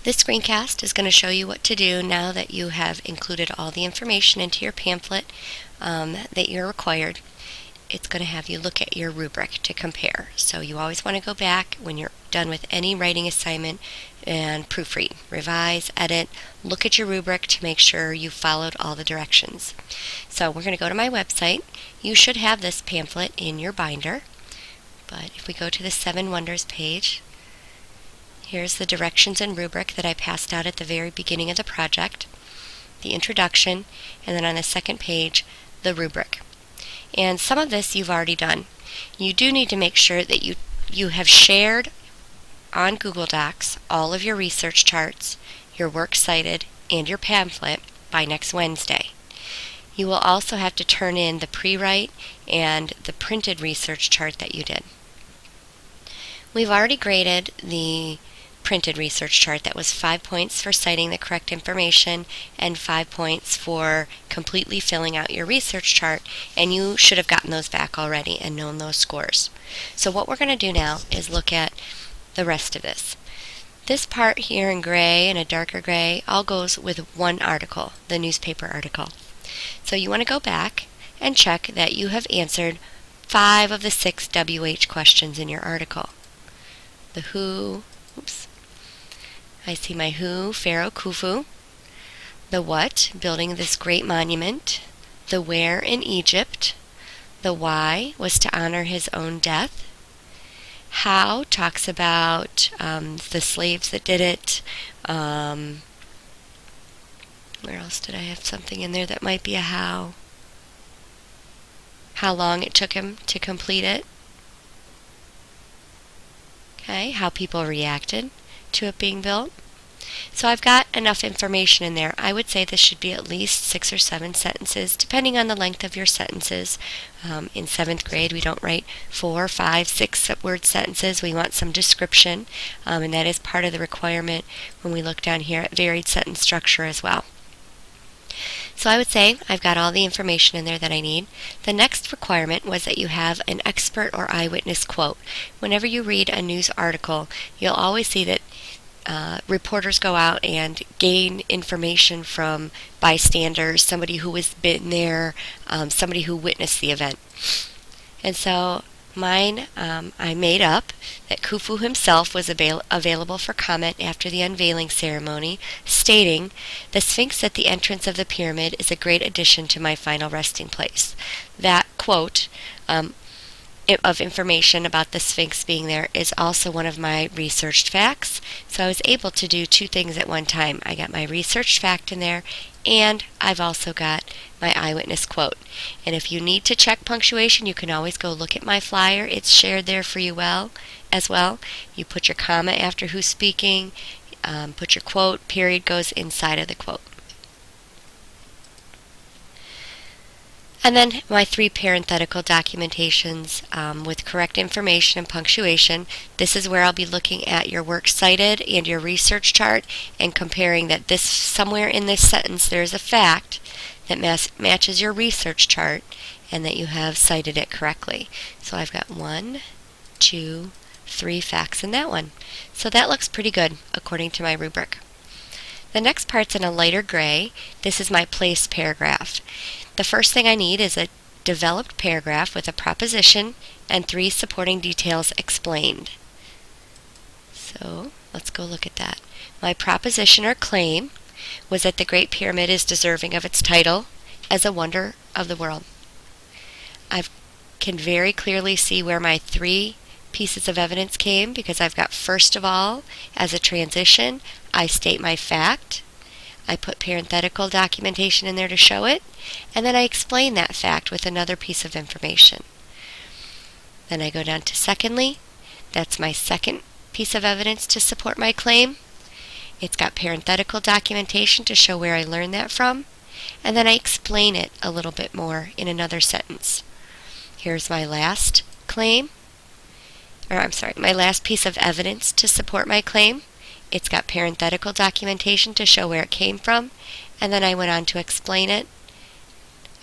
This screencast is going to show you what to do now that you have included all the information into your pamphlet that you're required. It's going to have you look at your rubric to compare. So you always want to go back when you're done with any writing assignment and proofread, revise, edit, look at your rubric to make sure you followed all the directions. So we're going to go to my website. You should have this pamphlet in your binder, but if we go to the 7 Wonders page, here's the directions and rubric that I passed out at the very beginning of the project, the introduction, and then on the second page, the rubric. And some of this you've already done. You do need to make sure that you have shared on Google Docs all of your research charts, your works cited, and your pamphlet by next Wednesday. You will also have to turn in the pre-write and the printed research chart that you did. We've already graded the printed research chart. That was 5 points for citing the correct information and 5 points for completely filling out your research chart, and you should have gotten those back already and known those scores. So what we're going to do now is look at the rest of this. This part here in gray and a darker gray all goes with one article, the newspaper article. So you want to go back and check that you have answered 5 of the 6 WH questions in your article. The who, I see my who, Pharaoh Khufu. The what, building this great monument. The where in Egypt. The why was to honor his own death. How talks about the slaves that did it. Where else did I have something in there that might be a how? How long it took him to complete it. Okay, how people reacted to it being built. So I've got enough information in there. I would say this should be at least 6 or 7 sentences, depending on the length of your sentences. In 7th grade, we don't write 4, 5, 6 word sentences. We want some description, and that is part of the requirement when we look down here at varied sentence structure as well. So I would say I've got all the information in there that I need. The next requirement was that you have an expert or eyewitness quote. Whenever you read a news article, you'll always see that reporters go out and gain information from bystanders, somebody who has been there, somebody who witnessed the event. And so mine, I made up that Khufu himself was available for comment after the unveiling ceremony, stating, "The Sphinx at the entrance of the pyramid is a great addition to my final resting place." That quote of information about the Sphinx being there is also one of my researched facts. So I was able to do 2 things at one time. I got my researched fact in there, and I've also got my eyewitness quote. And if you need to check punctuation, you can always go look at my flyer. It's shared there for you as well. You put your comma after who's speaking, put your quote, period goes inside of the quote. And then my 3 parenthetical documentations with correct information and punctuation. This is where I'll be looking at your works cited and your research chart and comparing that this somewhere in this sentence there's a fact that matches your research chart and that you have cited it correctly. So I've got 1, 2, 3 facts in that one. So that looks pretty good according to my rubric. The next part's in a lighter gray. This is my placed paragraph. The first thing I need is a developed paragraph with a proposition and 3 supporting details explained. So let's go look at that. My proposition or claim was that the Great Pyramid is deserving of its title as a wonder of the world. I can very clearly see where my 3 pieces of evidence came because I've got, first of all, as a transition, I state my fact. I put parenthetical documentation in there to show it, and then I explain that fact with another piece of information. Then I go down to secondly. That's my second piece of evidence to support my claim. It's got parenthetical documentation to show where I learned that from, and then I explain it a little bit more in another sentence. Here's my last my last piece of evidence to support my claim. It's got parenthetical documentation to show where it came from, and then I went on to explain it,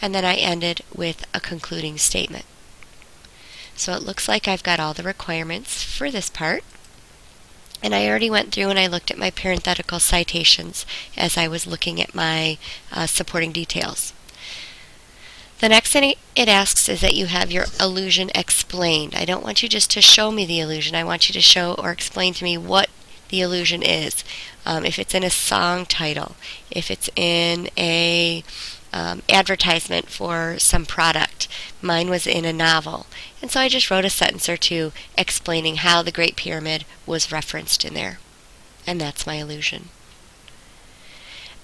and then I ended with a concluding statement. So it looks like I've got all the requirements for this part. And I already went through and I looked at my parenthetical citations as I was looking at my supporting details. The next thing it asks is that you have your allusion explained. I don't want you just to show me the allusion. I want you to show or explain to me what the allusion is. If it's in a song title, if it's in a advertisement for some product. Mine was in a novel. And so I just wrote a sentence or two explaining how the Great Pyramid was referenced in there. And that's my allusion.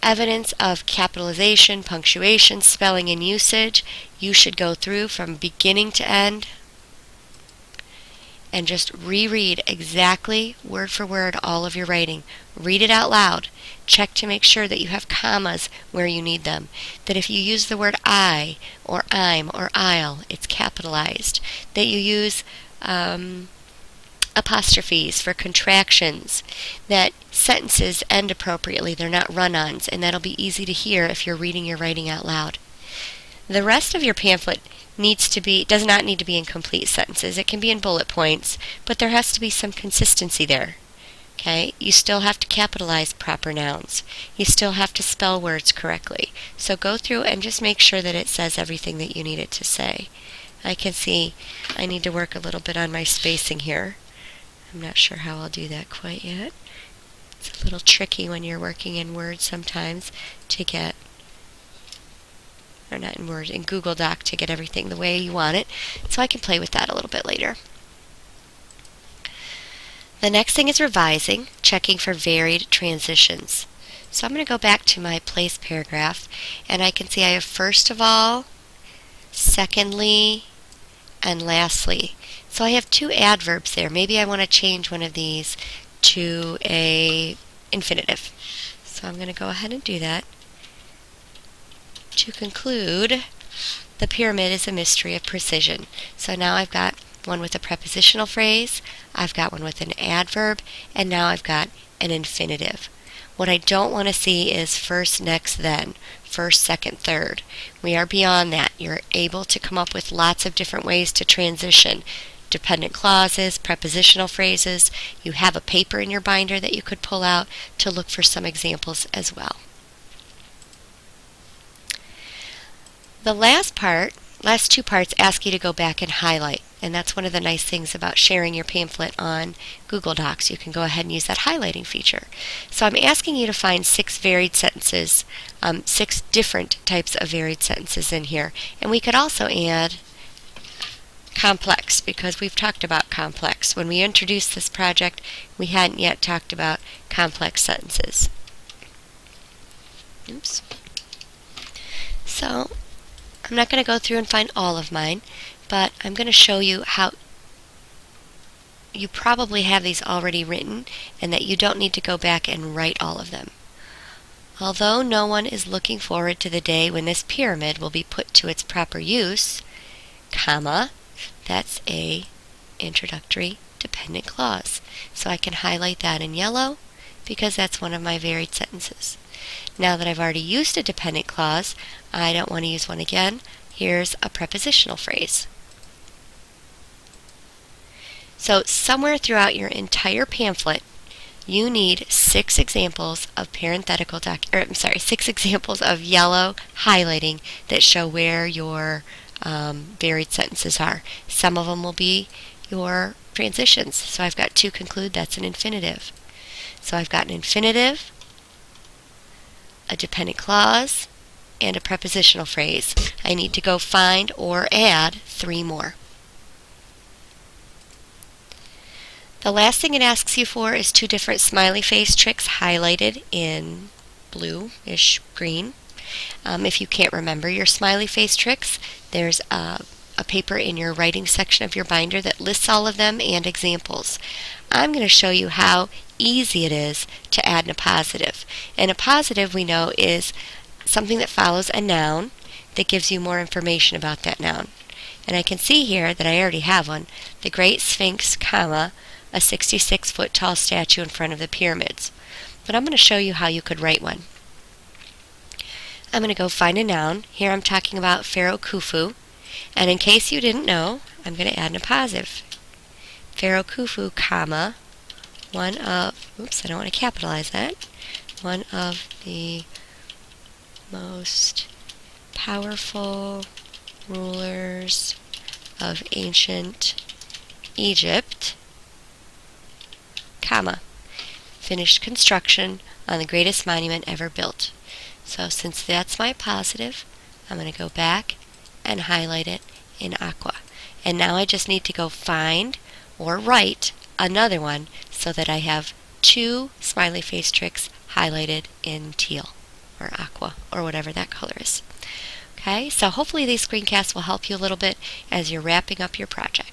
Evidence of capitalization, punctuation, spelling, and usage. You should go through from beginning to end and just reread exactly, word for word, all of your writing. Read it out loud. Check to make sure that you have commas where you need them. That if you use the word I, or I'm, or I'll, it's capitalized. That you use apostrophes for contractions. That sentences end appropriately. They're not run-ons, and that'll be easy to hear if you're reading your writing out loud. The rest of your pamphlet does not need to be in complete sentences. It can be in bullet points, but there has to be some consistency there. Okay? You still have to capitalize proper nouns. You still have to spell words correctly. So go through and just make sure that it says everything that you need it to say. I can see I need to work a little bit on my spacing here. I'm not sure how I'll do that quite yet. It's a little tricky when you're working in Word sometimes to get, or not in Word, in Google Doc to get everything the way you want it. So I can play with that a little bit later. The next thing is revising, checking for varied transitions. So I'm going to go back to my place paragraph, and I can see I have first of all, secondly, and lastly. So I have two adverbs there. Maybe I want to change one of these to a infinitive. So I'm going to go ahead and do that. To conclude, the pyramid is a mystery of precision. So now I've got one with a prepositional phrase, I've got one with an adverb, and now I've got an infinitive. What I don't want to see is first, next, then, first, second, third. We are beyond that. You're able to come up with lots of different ways to transition. Dependent clauses, prepositional phrases. You have a paper in your binder that you could pull out to look for some examples as well. The last two parts ask you to go back and highlight, and that's one of the nice things about sharing your pamphlet on Google Docs. You can go ahead and use that highlighting feature. So I'm asking you to find 6 varied sentences, 6 different types of varied sentences in here, and we could also add complex, because we've talked about complex. When we introduced this project, we hadn't yet talked about complex sentences. Oops. So I'm not going to go through and find all of mine, but I'm going to show you how you probably have these already written and that you don't need to go back and write all of them. Although no one is looking forward to the day when this pyramid will be put to its proper use, comma, that's a introductory dependent clause. So I can highlight that in yellow because that's one of my varied sentences. Now that I've already used a dependent clause, I don't want to use one again. Here's a prepositional phrase. So somewhere throughout your entire pamphlet, you need 6 examples of 6 examples of yellow highlighting that show where your varied sentences are. Some of them will be your transitions. So I've got to conclude, that's an infinitive. So I've got an infinitive, a dependent clause, and a prepositional phrase. I need to go find or add 3 more. The last thing it asks you for is 2 different smiley face tricks highlighted in bluish green. If you can't remember your smiley face tricks, there's a paper in your writing section of your binder that lists all of them and examples. I'm going to show you how easy it is to add an appositive. And a positive, we know, is something that follows a noun that gives you more information about that noun. And I can see here that I already have one. The Great Sphinx, comma, a 66-foot tall statue in front of the pyramids. But I'm going to show you how you could write one. I'm going to go find a noun. Here I'm talking about Pharaoh Khufu. And in case you didn't know, I'm going to add an appositive. Pharaoh Khufu, comma, one of, oops, I don't want to capitalize that, one of the most powerful rulers of ancient Egypt, comma, finished construction on the greatest monument ever built. So since that's my positive, I'm going to go back and highlight it in aqua. And now I just need to go find or write another one so that I have two smiley face tricks highlighted in teal or aqua or whatever that color is. Okay, so hopefully these screencasts will help you a little bit as you're wrapping up your project.